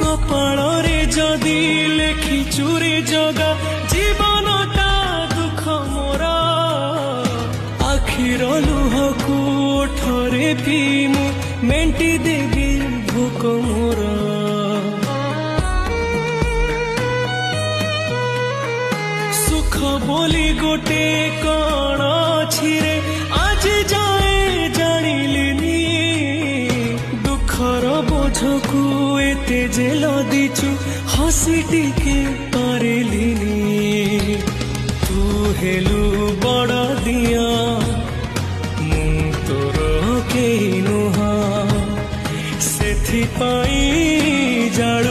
কপাଳରେ যদি লেখিচুরে জগা জীবনটা দুঃখ মোর আখির লুহକୁ ওঠরে পিমু মেଣ୍ଟି ଦେବି ଭୋକ ମୋର ସୁଖ ବୋଲି ଗୋଟେ କଣ ଅଛି ରେ ଆଜି ଯାଏ ଜାଣିଲିନି ଦୁଃଖର ବୋଝକୁ ଏତେ ଯେ ଲଦିଛୁ ହସି ଟିକେ ପାରିଲିନି ତୁ ହେଲୁ ବଡ଼ ଦିଅ ମୁଁ ତୋର କେହି ନୁହଁ ସେଥିପାଇଁ ଜାଳୁ